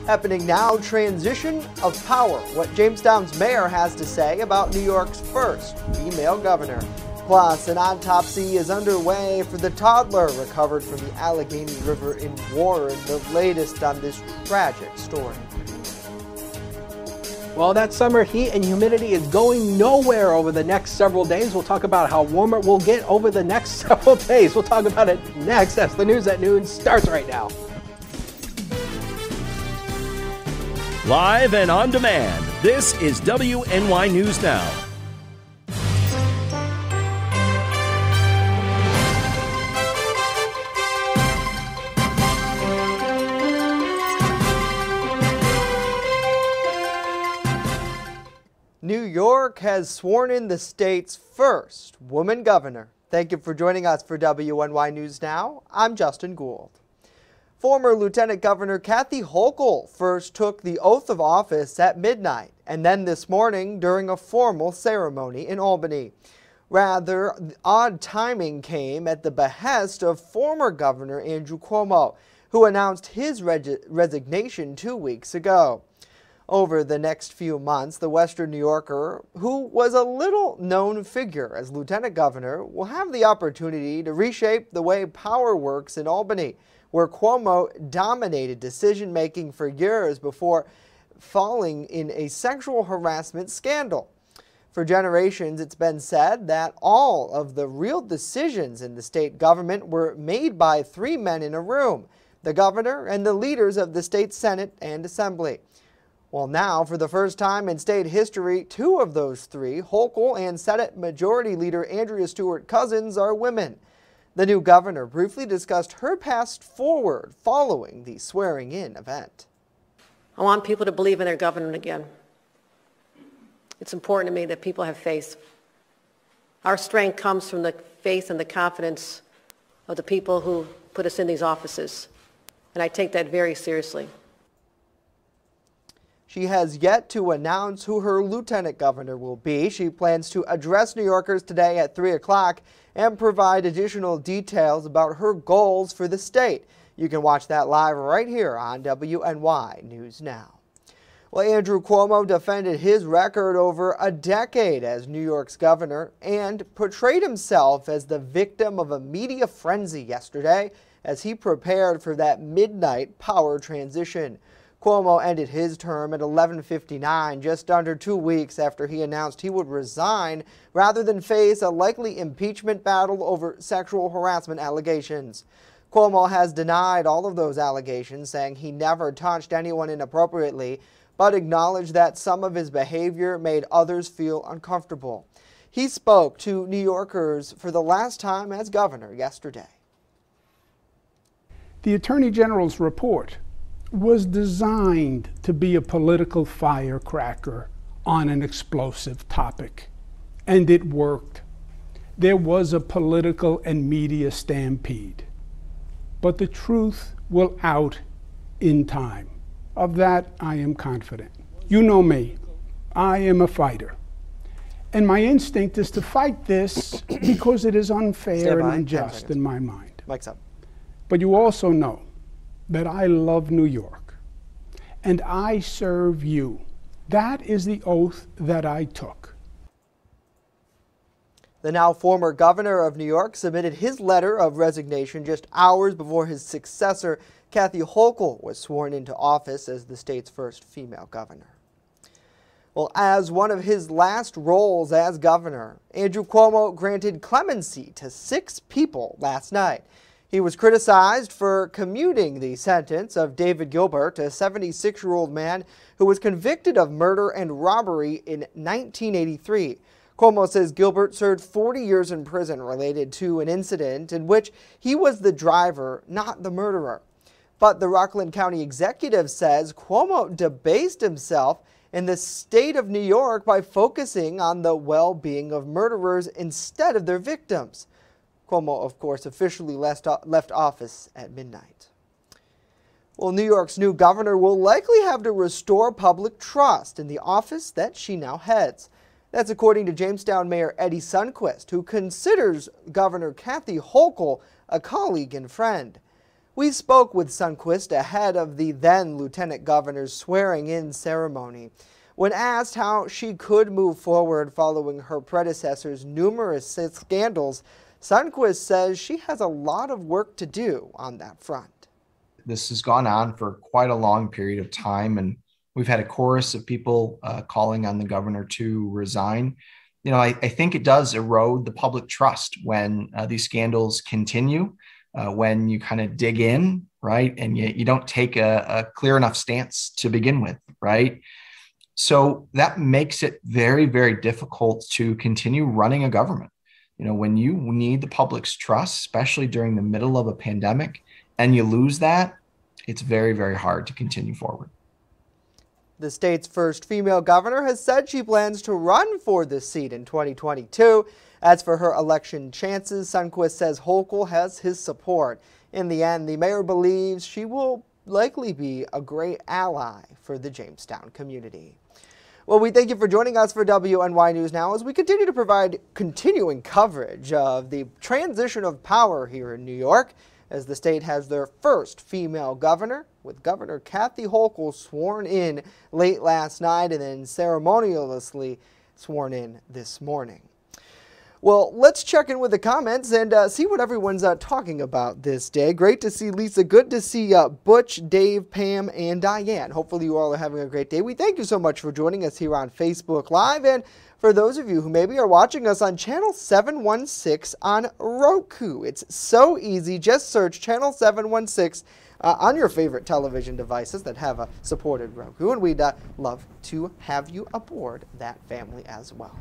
Happening now, transition of power. What Jamestown's mayor has to say about New York's first female governor. Plus, an autopsy is underway for the toddler recovered from the Allegheny River in Warren, the latest on this tragic story. Well, that summer heat and humidity is going nowhere over the next several days. We'll talk about how warmer it will get over the next several days. We'll talk about it next as the News at Noon starts right now. Live and on demand, this is WNY News Now. New York has sworn in the state's first woman governor. Thank you for joining us for WNY News Now. I'm Justin Gould. Former Lieutenant Governor Kathy Hochul first took the oath of office at midnight and then this morning during a formal ceremony in Albany. Rather, odd timing came at the behest of former Governor Andrew Cuomo, who announced his resignation 2 weeks ago. Over the next few months, the Western New Yorker, who was a little-known figure as lieutenant governor, will have the opportunity to reshape the way power works in Albany, where Cuomo dominated decision-making for years before falling in a sexual harassment scandal. For generations, it's been said that all of the real decisions in the state government were made by three men in a room: the governor and the leaders of the state Senate and Assembly. Well, now, for the first time in state history, two of those three, Hochul and Senate Majority Leader Andrea Stewart Cousins, are women. The new governor briefly discussed her path forward following the swearing-in event. I want people to believe in their government again. It's important to me that people have faith. Our strength comes from the faith and the confidence of the people who put us in these offices, and I take that very seriously. She has yet to announce who her lieutenant governor will be. She plans to address New Yorkers today at 3 o'clock and provide additional details about her goals for the state. You can watch that live right here on WNY News Now. Well, Andrew Cuomo defended his record over a decade as New York's governor and portrayed himself as the victim of a media frenzy yesterday as he prepared for that midnight power transition. Cuomo ended his term at 11:59, just under 2 weeks after he announced he would resign rather than face a likely impeachment battle over sexual harassment allegations. Cuomo has denied all of those allegations, saying he never touched anyone inappropriately, but acknowledged that some of his behavior made others feel uncomfortable. He spoke to New Yorkers for the last time as governor yesterday. The Attorney General's report was designed to be a political firecracker on an explosive topic, and it worked. There was a political and media stampede, but the truth will out in time. Of that, I am confident. You know me. I am a fighter. And my instinct is to fight this because it is unfair and unjust in my mind. Mike's up. But you also know that I love New York, and I serve you. That is the oath that I took. The now former governor of New York submitted his letter of resignation just hours before his successor, Kathy Hochul, was sworn into office as the state's first female governor. Well, as one of his last roles as governor, Andrew Cuomo granted clemency to 6 people last night. He was criticized for commuting the sentence of David Gilbert, a 76-year-old man who was convicted of murder and robbery in 1983. Cuomo says Gilbert served 40 years in prison related to an incident in which he was the driver, not the murderer. But the Rockland County executive says Cuomo debased himself in the state of New York by focusing on the well-being of murderers instead of their victims. Cuomo, of course, officially left office at midnight. Well, New York's new governor will likely have to restore public trust in the office that she now heads. That's according to Jamestown Mayor Eddie Sundquist, who considers Governor Kathy Hochul a colleague and friend. We spoke with Sundquist ahead of the then Lieutenant Governor's swearing-in ceremony. When asked how she could move forward following her predecessor's numerous scandals, Sundquist says she has a lot of work to do on that front. This has gone on for quite a long period of time, and we've had a chorus of people calling on the governor to resign. You know, I think it does erode the public trust when these scandals continue, when you kind of dig in, right? And you don't take a clear enough stance to begin with, right? So that makes it very, very difficult to continue running a government. You know, when you need the public's trust, especially during the middle of a pandemic, and you lose that, it's very, very hard to continue forward. The state's first female governor has said she plans to run for this seat in 2022. As for her election chances, Sundquist says Hochul has his support. In the end, the mayor believes she will likely be a great ally for the Jamestown community. Well, we thank you for joining us for WNY News Now as we continue to provide continuing coverage of the transition of power here in New York, as the state has their first female governor, with Governor Kathy Hochul sworn in late last night and then ceremoniously sworn in this morning. Well, let's check in with the comments and see what everyone's talking about this day. Great to see Lisa. Good to see Butch, Dave, Pam, and Diane. Hopefully you all are having a great day. We thank you so much for joining us here on Facebook Live. And for those of you who maybe are watching us on channel 716 on Roku, it's so easy. Just search channel 716 on your favorite television devices that have supported Roku. And we'd love to have you aboard that family as well.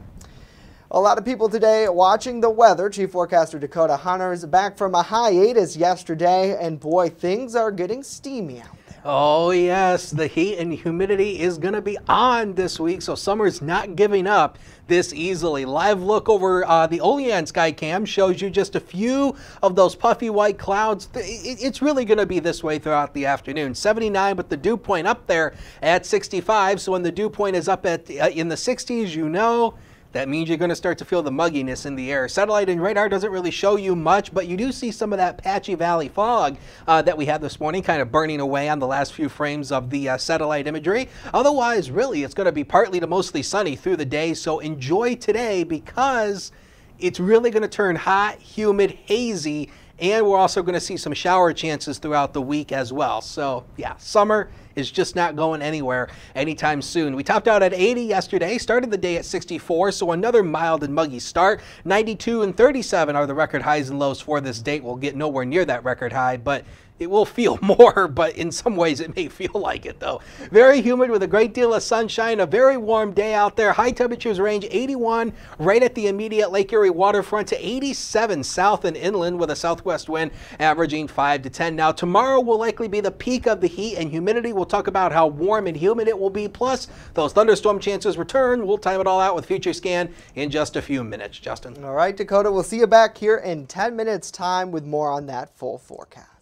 A lot of people today watching the weather. Chief Forecaster Dakota Hunter is back from a hiatus yesterday, and boy, things are getting steamy out there. Oh yes, the heat and humidity is going to be on this week, so summer's not giving up this easily. Live look over the Olean sky cam shows you just a few of those puffy white clouds. It's really going to be this way throughout the afternoon. 79 with the dew point up there at 65, so when the dew point is up at in the 60s, you know that means you're going to start to feel the mugginess in the air. Satellite and radar doesn't really show you much, but you do see some of that patchy valley fog that we had this morning kind of burning away on the last few frames of the satellite imagery. Otherwise, really, it's going to be partly to mostly sunny through the day, so enjoy today because it's really going to turn hot, humid, hazy, and we're also going to see some shower chances throughout the week as well. So, yeah, summer is just not going anywhere anytime soon. We topped out at 80 yesterday, started the day at 64, so another mild and muggy start. 92 and 37 are the record highs and lows for this date. We'll get nowhere near that record high, but it will feel more, but in some ways it may feel like it though. Very humid with a great deal of sunshine, a very warm day out there. High temperatures range 81 right at the immediate Lake Erie waterfront to 87 south and inland with a southwest wind averaging 5 to 10. Now tomorrow will likely be the peak of the heat and humidity. We'll talk about how warm and humid it will be, plus those thunderstorm chances return. We'll time it all out with Future Scan in just a few minutes. Justin. All right, Dakota, we'll see you back here in 10 minutes time with more on that full forecast.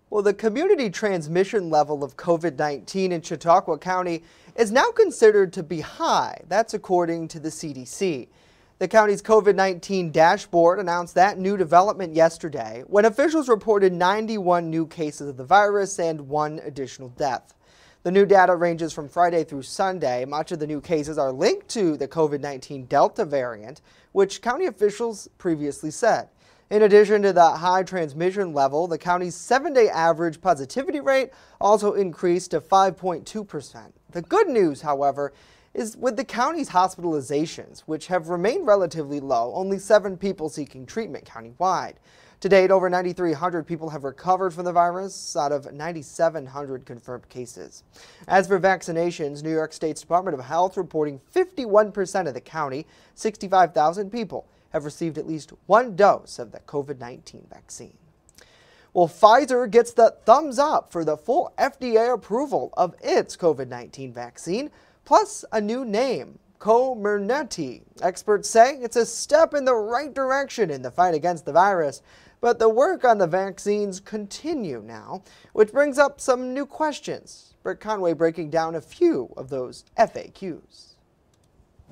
Well, the community transmission level of COVID-19 in Chautauqua County is now considered to be high. That's according to the CDC. The county's COVID-19 dashboard announced that new development yesterday when officials reported 91 new cases of the virus and 1 additional death. The new data ranges from Friday through Sunday. Much of the new cases are linked to the COVID-19 Delta variant, which county officials previously said. In addition to the high transmission level, the county's 7-day average positivity rate also increased to 5.2%. The good news, however, is with the county's hospitalizations, which have remained relatively low, only 7 people seeking treatment countywide. To date, over 9,300 people have recovered from the virus out of 9,700 confirmed cases. As for vaccinations, New York State's Department of Health reporting 51% of the county, 65,000 people, have received at least 1 dose of the COVID-19 vaccine. Well, Pfizer gets the thumbs up for the full FDA approval of its COVID-19 vaccine, plus a new name, Comirnaty. Experts say it's a step in the right direction in the fight against the virus, but the work on the vaccines continue now, which brings up some new questions. Brett Conway breaking down a few of those FAQs.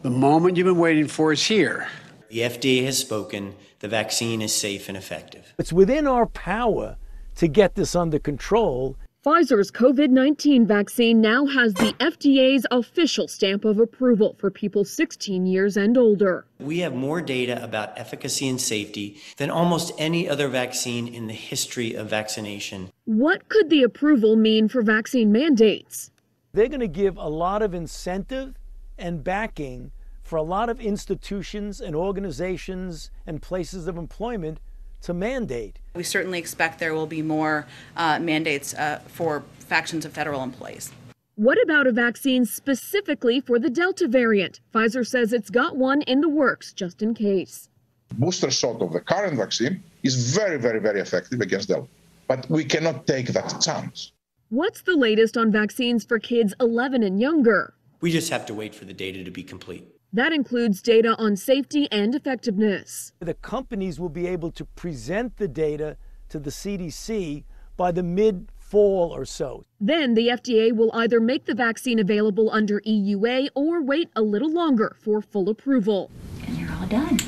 The moment you've been waiting for is here. The FDA has spoken. The vaccine is safe and effective. It's within our power to get this under control. Pfizer's COVID-19 vaccine now has the FDA's official stamp of approval for people 16 years and older. We have more data about efficacy and safety than almost any other vaccine in the history of vaccination. What could the approval mean for vaccine mandates? They're going to give a lot of incentive and backing for a lot of institutions and organizations and places of employment to mandate. We certainly expect there will be more mandates for factions of federal employees. What about a vaccine specifically for the Delta variant? Pfizer says it's got one in the works just in case. Booster shot of the current vaccine is very, very, very effective against Delta, but we cannot take that chance. What's the latest on vaccines for kids 11 and younger? We just have to wait for the data to be complete. That includes data on safety and effectiveness. The companies will be able to present the data to the CDC by the mid-fall or so. Then the FDA will either make the vaccine available under EUA or wait a little longer for full approval. And you're all done.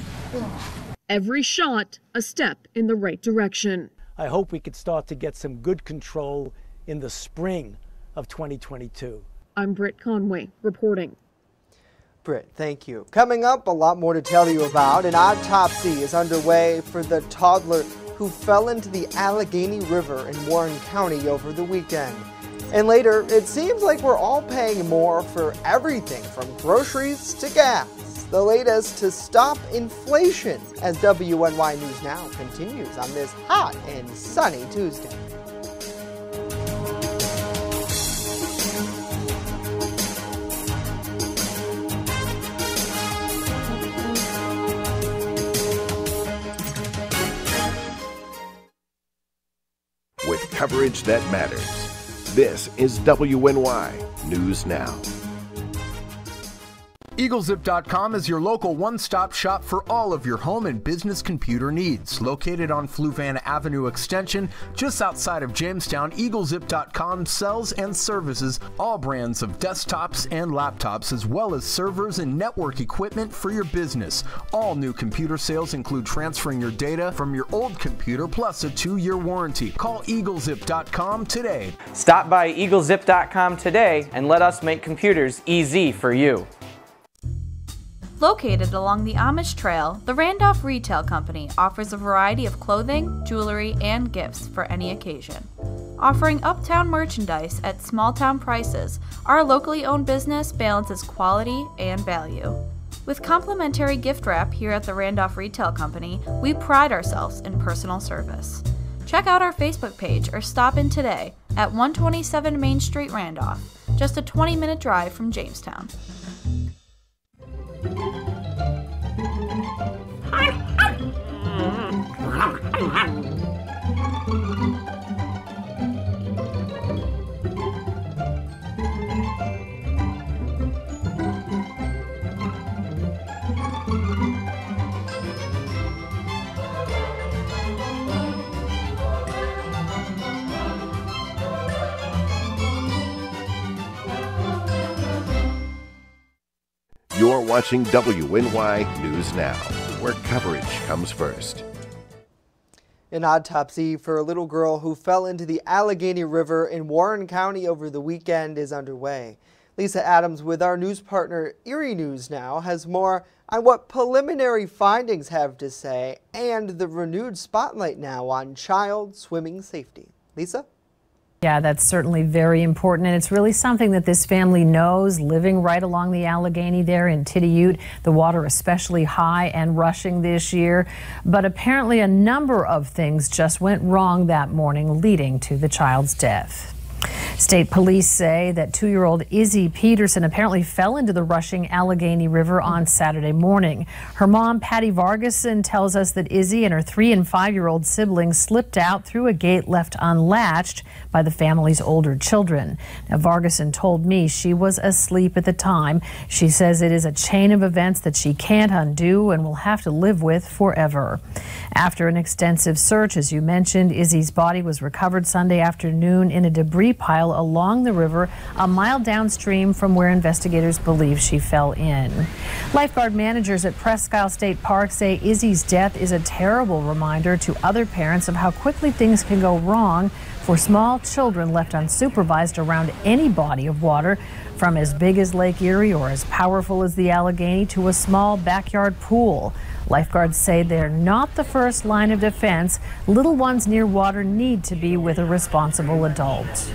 Every shot, a step in the right direction. I hope we could start to get some good control in the spring of 2022. I'm Britt Conway reporting. Britt, thank you. Coming up, a lot more to tell you about. An autopsy is underway for the toddler who fell into the Allegheny River in Warren County over the weekend. And later, it seems like we're all paying more for everything from groceries to gas. The latest to stop inflation as WNY News Now continues on this hot and sunny Tuesday. With coverage that matters, this is WNY News Now. EagleZip.com is your local one-stop shop for all of your home and business computer needs. Located on Fluvan Avenue Extension, just outside of Jamestown, EagleZip.com sells and services all brands of desktops and laptops, as well as servers and network equipment for your business. All new computer sales include transferring your data from your old computer plus a 2-year warranty. Call EagleZip.com today. Stop by EagleZip.com today and let us make computers easy for you. Located along the Amish Trail, the Randolph Retail Company offers a variety of clothing, jewelry, and gifts for any occasion. Offering uptown merchandise at small-town prices, our locally owned business balances quality and value. With complimentary gift wrap here at the Randolph Retail Company, we pride ourselves in personal service. Check out our Facebook page or stop in today at 127 Main Street, Randolph, just a 20-minute drive from Jamestown. You're watching WNY News Now, where coverage comes first. An autopsy for a little girl who fell into the Allegheny River in Warren County over the weekend is underway. Lisa Adams with our news partner WNY News Now has more on what preliminary findings have to say and the renewed spotlight now on child swimming safety. Lisa? Yeah, that's certainly very important, and it's really something that this family knows, living right along the Allegheny there in Tiddiyute. The water especially high and rushing this year, but apparently a number of things just went wrong that morning, leading to the child's death. State police say that 2-year-old Izzy Peterson apparently fell into the rushing Allegheny River on Saturday morning. Her mom, Patty Vargason, tells us that Izzy and her 3- and 5-year-old siblings slipped out through a gate left unlatched by the family's older children. Now, Vargason told me she was asleep at the time. She says it is a chain of events that she can't undo and will have to live with forever. After an extensive search, as you mentioned, Izzy's body was recovered Sunday afternoon in a debris pile trail along the river a mile downstream from where investigators believe she fell in. Lifeguard managers at Presque Isle State Park say Izzy's death is a terrible reminder to other parents of how quickly things can go wrong for small children left unsupervised around any body of water, from as big as Lake Erie or as powerful as the Allegheny to a small backyard pool. Lifeguards say they're not the first line of defense. Little ones near water need to be with a responsible adult.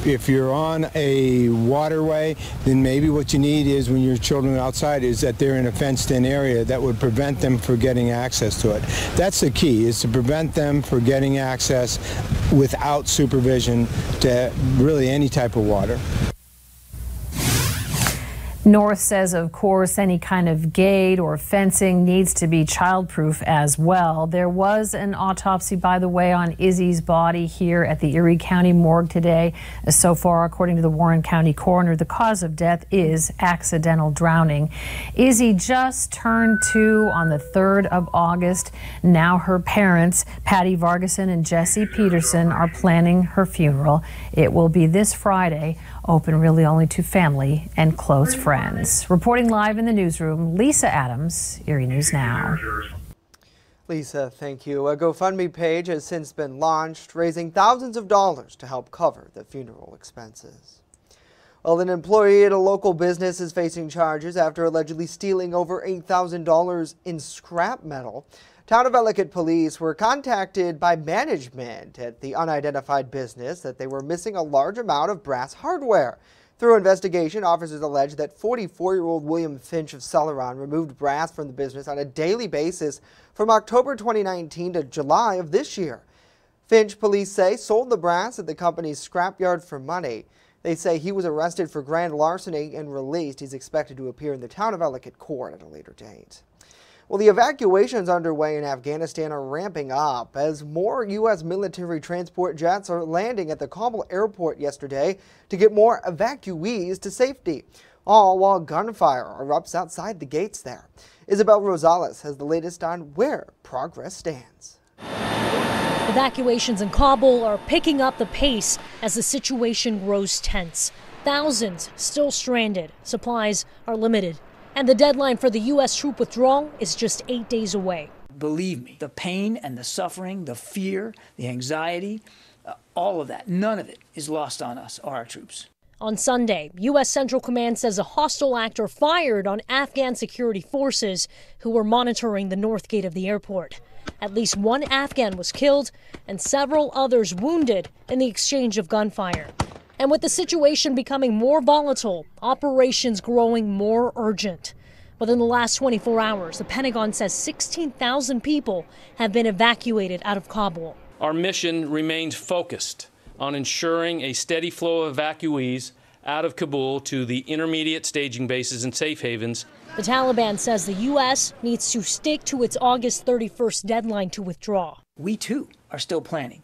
If you're on a waterway, then maybe what you need is, when your children are outside, is that they're in a fenced-in area that would prevent them from getting access to it. That's the key, is to prevent them from getting access without supervision to really any type of water. North says, of course, any kind of gate or fencing needs to be childproof as well. There was an autopsy, by the way, on Izzy's body here at the Erie County morgue today. So far, according to the Warren County coroner, the cause of death is accidental drowning. Izzy just turned 2 on the 3rd of August. Now her parents, Patty Vargason and Jesse Peterson, are planning her funeral. It will be this Friday, open really only to family and close friends. Reporting live in the newsroom, Lisa Adams, Erie News Now. Lisa, thank you. A GoFundMe page has since been launched, raising thousands of dollars to help cover the funeral expenses. Well, an employee at a local business is facing charges after allegedly stealing over $8,000 in scrap metal. Town of Ellicott police were contacted by management at the unidentified business that they were missing a large amount of brass hardware. Through investigation, officers alleged that 44-year-old William Finch of Celeron removed brass from the business on a daily basis from October 2019 to July of this year. Finch, police say, sold the brass at the company's scrapyard for money. They say he was arrested for grand larceny and released. He's expected to appear in the Town of Ellicott court at a later date. Well, the evacuations underway in Afghanistan are ramping up as more U.S. military transport jets are landing at the Kabul airport yesterday to get more evacuees to safety, all while gunfire erupts outside the gates there. Isabel Rosales has the latest on where progress stands. Evacuations in Kabul are picking up the pace as the situation grows tense. Thousands still stranded. Supplies are limited. And the deadline for the U.S. troop withdrawal is just 8 days away. Believe me, the pain and the suffering, the fear, the anxiety, all of that, none of it is lost on us or our troops. On Sunday, U.S. Central Command says a hostile actor fired on Afghan security forces who were monitoring the north gate of the airport. At least one Afghan was killed and several others wounded in the exchange of gunfire. And with the situation becoming more volatile, operations growing more urgent. Within the last 24 hours, the Pentagon says 16,000 people have been evacuated out of Kabul. Our mission remains focused on ensuring a steady flow of evacuees out of Kabul to the intermediate staging bases and safe havens. The Taliban says the U.S. needs to stick to its August 31st deadline to withdraw. We, too, are still planning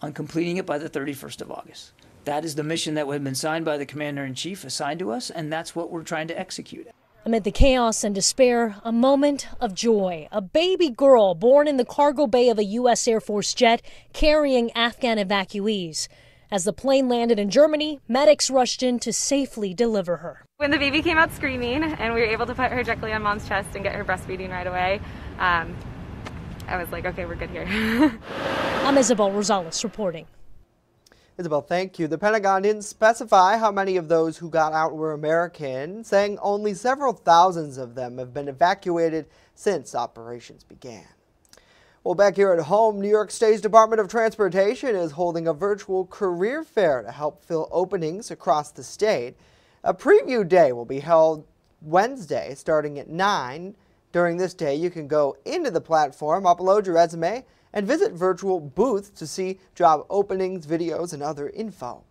on completing it by the 31st of August. That is the mission that had been signed by the Commander-in-Chief, assigned to us, and that's what we're trying to execute. Amid the chaos and despair, a moment of joy. A baby girl born in the cargo bay of a U.S. Air Force jet carrying Afghan evacuees. As the plane landed in Germany, medics rushed in to safely deliver her. When the baby came out screaming and we were able to put her directly on mom's chest and get her breastfeeding right away, I was like, okay, we're good here. I'm Isabel Rosales reporting. Isabel, thank you. The Pentagon didn't specify how many of those who got out were American, saying only several thousands of them have been evacuated since operations began. Well, back here at home, New York State's Department of Transportation is holding a virtual career fair to help fill openings across the state. A preview day will be held Wednesday starting at 9. During this day, you can go into the platform, upload your resume, and visit virtual booths to see job openings, videos, and other info.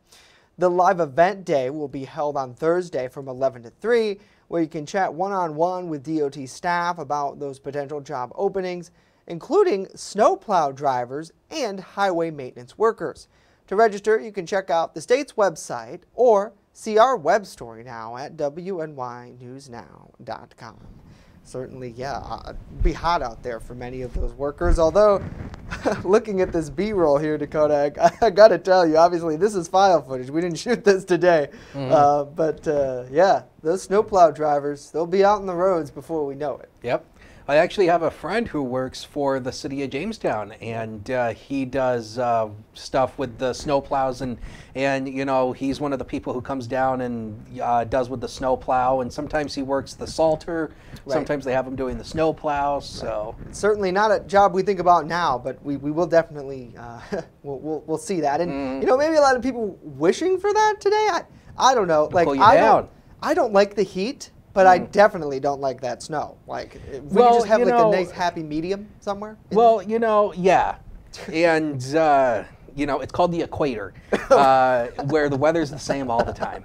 The live event day will be held on Thursday from 11 to 3, where you can chat one-on-one with DOT staff about those potential job openings, including snowplow drivers and highway maintenance workers. To register, you can check out the state's website or see our web story now at WNYNewsNow.com. Certainly, yeah, it'd be hot out there for many of those workers, although looking at this B-roll here, Dakota, I got to tell you, obviously this is file footage. We didn't shoot this today. But yeah, those snowplow drivers, they'll be out on the roads before we know it. Yep. I actually have a friend who works for the city of Jamestown, and he does stuff with the snowplows, and you know, he's one of the people who comes down and does with the snowplow, and sometimes he works the salter, sometimes they have him doing the snowplow. So it's certainly not a job we think about now, but we will definitely we'll see that, and you know, maybe a lot of people wishing for that today. I don't know, like I don't like the heat. But I definitely don't like that snow. Like, we could just have like a nice happy medium somewhere. Well, you know, yeah. And, you know, it's called the equator, where the weather's the same all the time.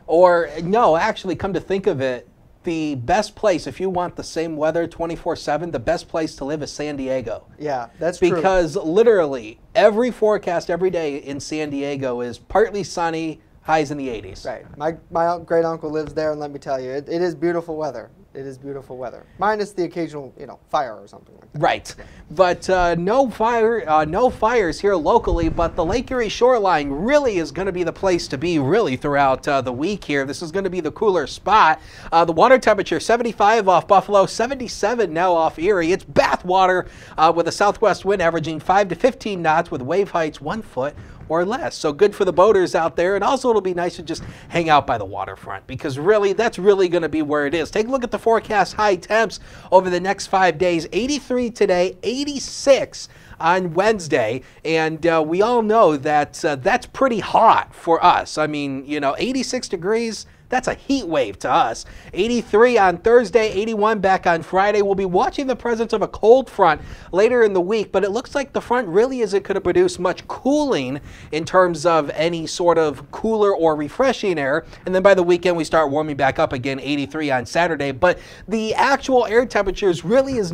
Or, no, actually, come to think of it, the best place, if you want the same weather 24/7, the best place to live is San Diego. Yeah, that's true. Because literally every forecast every day in San Diego is partly sunny, highs in the 80s. Right. My great uncle lives there, and let me tell you, it is beautiful weather. It is beautiful weather, minus the occasional, you know, fire or something like that. Right, but no fires here locally. But the Lake Erie shoreline really is going to be the place to be really throughout the week here. This is going to be the cooler spot. The water temperature 75 off Buffalo, 77 now off Erie. It's bath water with a southwest wind averaging 5 to 15 knots with wave heights 1 foot or less. So good for the boaters out there. And also it'll be nice to just hang out by the waterfront, because really that's really going to be where it is. Take a look at the forecast high temps over the next 5 days. 83 today, 86 on Wednesday, and we all know that that's pretty hot for us. I mean, you know, 86 degrees, that's a heat wave to us. 83 on Thursday, 81 back on Friday. We'll be watching the presence of a cold front later in the week, but it looks like the front really isn't going to produce much cooling in terms of any sort of cooler or refreshing air. And then by the weekend, we start warming back up again, 83 on Saturday. But the actual air temperatures really is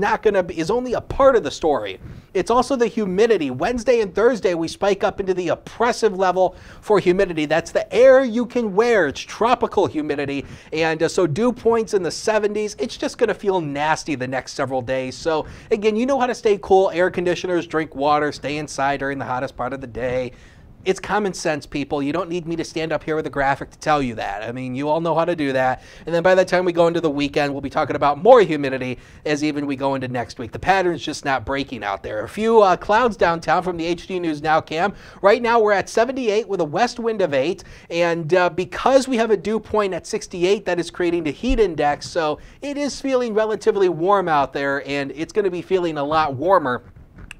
only a part of the story. It's also the humidity. Wednesday and Thursday, we spike up into the oppressive level for humidity. That's the air you can wear. It's tropical humidity, and so dew points in the 70s. It's just going to feel nasty the next several days. So again, you know how to stay cool. Air conditioners, drink water, stay inside during the hottest part of the day. It's common sense, people. You don't need me to stand up here with a graphic to tell you that. I mean, you all know how to do that. And then by the time we go into the weekend, we'll be talking about more humidity as even we go into next week. The pattern's just not breaking out there. A few clouds downtown from the HD News Now cam. Right now we're at 78 with a west wind of 8. And because we have a dew point at 68, that is creating the heat index. So it is feeling relatively warm out there, and it's going to be feeling a lot warmer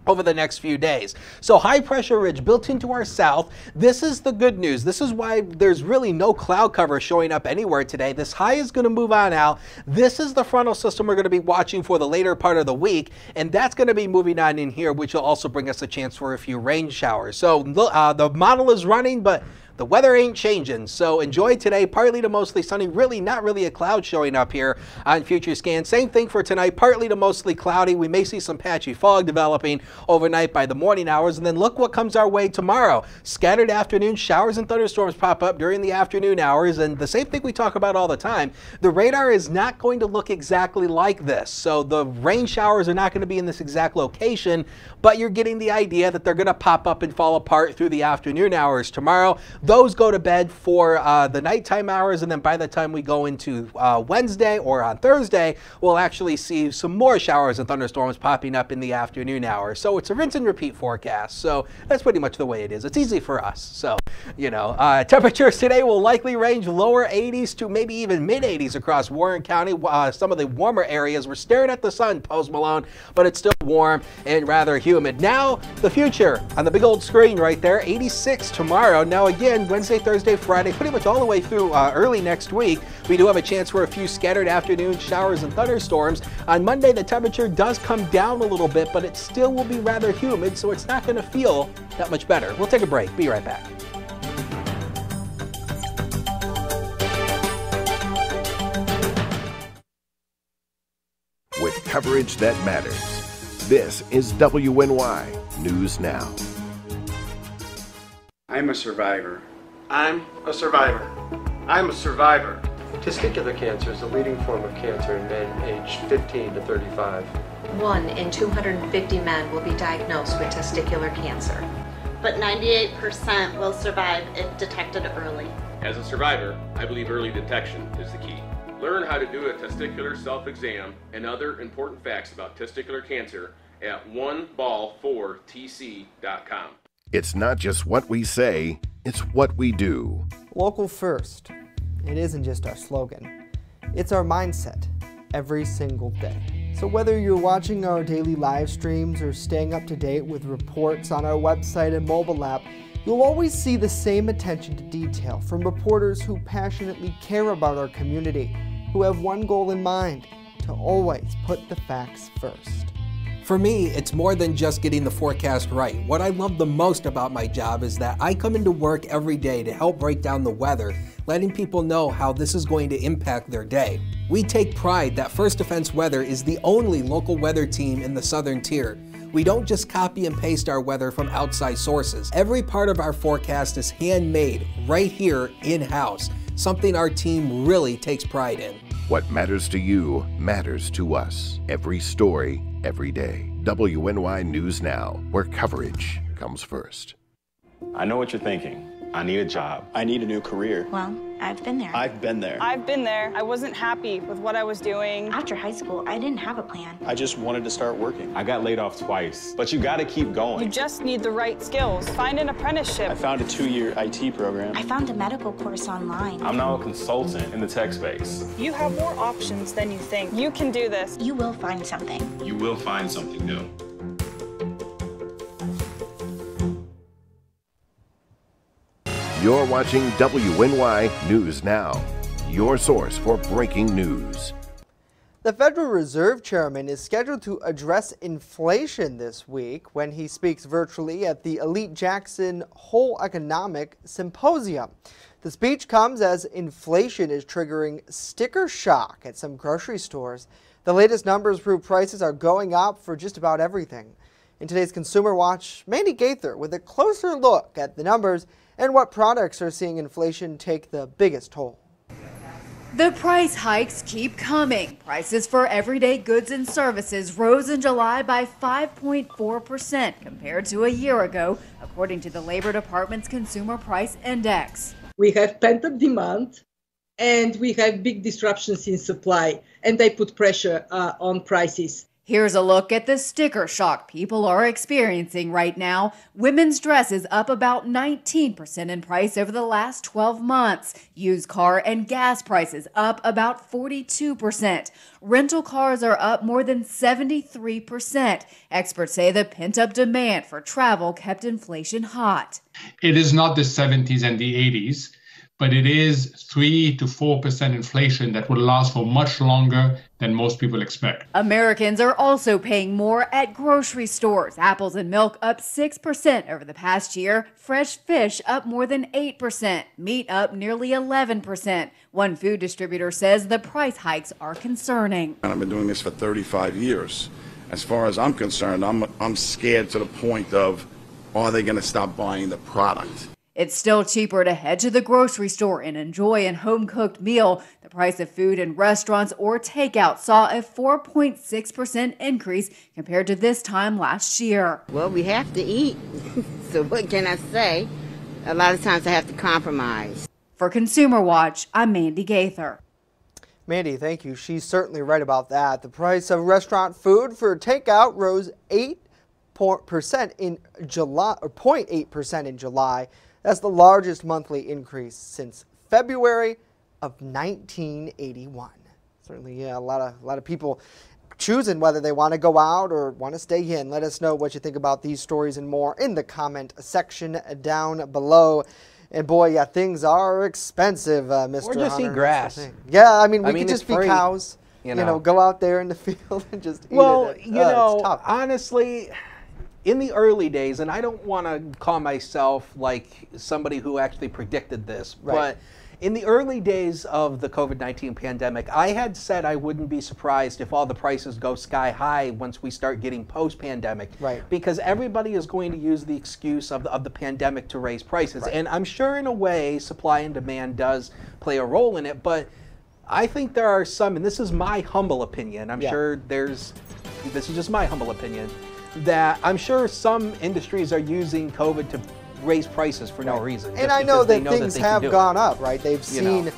over the next few days. So high pressure ridge built into our south. This is the good news. This is why there's really no cloud cover showing up anywhere today. This high is going to move on out. This is the frontal system we're going to be watching for the later part of the week, and that's going to be moving on in here, which will also bring us a chance for a few rain showers. So the model is running, but the weather ain't changing, so enjoy today. Partly to mostly sunny, really not really a cloud showing up here on future scan. Same thing for tonight, partly to mostly cloudy. We may see some patchy fog developing overnight by the morning hours, and then look what comes our way tomorrow. Scattered afternoon showers and thunderstorms pop up during the afternoon hours, and the same thing we talk about all the time. The radar is not going to look exactly like this, so the rain showers are not going to be in this exact location, but you're getting the idea that they're going to pop up and fall apart through the afternoon hours tomorrow. Those go to bed for the nighttime hours, and then by the time we go into Wednesday or on Thursday, we'll actually see some more showers and thunderstorms popping up in the afternoon hours. So it's a rinse and repeat forecast. So that's pretty much the way it is. It's easy for us. So, you know, temperatures today will likely range lower 80s to maybe even mid 80s across Warren County. Some of the warmer areas, we're staring at the sun, Post Malone, but it's still warm and rather humid. Now, the future on the big old screen right there, 86 tomorrow. Now again, Wednesday, Thursday, Friday, pretty much all the way through early next week, we do have a chance for a few scattered afternoon showers and thunderstorms. On Monday, the temperature does come down a little bit, but it still will be rather humid, so it's not going to feel that much better. We'll take a break. Be right back. With coverage that matters, this is WNY News Now. I'm a survivor. I'm a survivor. I'm a survivor. Testicular cancer is the leading form of cancer in men aged 15 to 35. 1 in 250 men will be diagnosed with testicular cancer. But 98% will survive if detected early. As a survivor, I believe early detection is the key. Learn how to do a testicular self-exam and other important facts about testicular cancer at oneball4tc.com. It's not just what we say, it's what we do. Local first. It isn't just our slogan. It's our mindset every single day. So whether you're watching our daily live streams or staying up to date with reports on our website and mobile app, you'll always see the same attention to detail from reporters who passionately care about our community, who have one goal in mind: to always put the facts first. For me, it's more than just getting the forecast right. What I love the most about my job is that I come into work every day to help break down the weather, letting people know how this is going to impact their day. We take pride that First Defense Weather is the only local weather team in the Southern Tier. We don't just copy and paste our weather from outside sources. Every part of our forecast is handmade right here in-house, something our team really takes pride in. What matters to you matters to us. Every story, every day. WNY News Now, where coverage comes first. I know what you're thinking. I need a job. I need a new career. Well, I've been there. I've been there. I've been there. I wasn't happy with what I was doing. After high school, I didn't have a plan. I just wanted to start working. I got laid off twice, but you gotta keep going. You just need the right skills. Find an apprenticeship. I found a 2-year IT program. I found a medical course online. I'm now a consultant in the tech space. You have more options than you think. You can do this. You will find something. You will find something new. You're watching WNY News Now, your source for breaking news. The Federal Reserve Chairman is scheduled to address inflation this week when he speaks virtually at the Elite Jackson Whole Economic Symposium. The speech comes as inflation is triggering sticker shock at some grocery stores. The latest numbers prove prices are going up for just about everything. In today's Consumer Watch, Mandy Gaither with a closer look at the numbers and what products are seeing inflation take the biggest toll. The price hikes keep coming. Prices for everyday goods and services rose in July by 5.4% compared to a year ago, according to the Labor Department's Consumer Price Index. We have pent-up demand and we have big disruptions in supply, and they put pressure on prices. Here's a look at the sticker shock people are experiencing right now. Women's dresses up about 19% in price over the last 12 months. Used car and gas prices up about 42%. Rental cars are up more than 73%. Experts say the pent-up demand for travel kept inflation hot. It is not the 70s and the 80s, but it is 3 to 4% inflation that will last for much longer than most people expect. Americans are also paying more at grocery stores. Apples and milk up 6% over the past year. Fresh fish up more than 8%. Meat up nearly 11%. One food distributor says the price hikes are concerning. I've been doing this for 35 years. As far as I'm concerned, I'm scared to the point of, are they going to stop buying the product? It's still cheaper to head to the grocery store and enjoy a home-cooked meal. The price of food in restaurants or takeout saw a 4.6% increase compared to this time last year. Well, we have to eat, so what can I say? A lot of times I have to compromise. For Consumer Watch, I'm Mandy Gaither. Mandy, thank you. She's certainly right about that. The price of restaurant food for takeout rose 8% in July, or 0.8% in July. That's the largest monthly increase since February of 1981. Certainly, yeah, a lot of people choosing whether they want to go out or want to stay in. Let us know what you think about these stories and more in the comment section down below. And boy, yeah, things are expensive, Mr. Or just Hunter. eat grass. Yeah, I mean, we could just be free, cows. You know, go out there in the field and just eat it. Well, you know, honestly, in the early days, and I don't want to call myself like somebody who actually predicted this, but in the early days of the COVID-19 pandemic, I had said I wouldn't be surprised if all the prices go sky high once we start getting post-pandemic, because everybody is going to use the excuse of the pandemic to raise prices. And I'm sure in a way supply and demand does play a role in it, but I think there are some, and this is my humble opinion, I'm Yeah. sure this is just my humble opinion, that I'm sure some industries are using COVID to raise prices for no reason. And I know that things have gone up, right? They've seen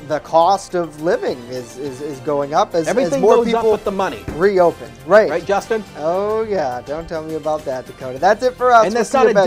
the cost of living is going up as more goes people up with the money. reopen. Right. Right, Justin? Oh, yeah. Don't tell me about that, Dakota. That's it for us. And We'll that's see not you a back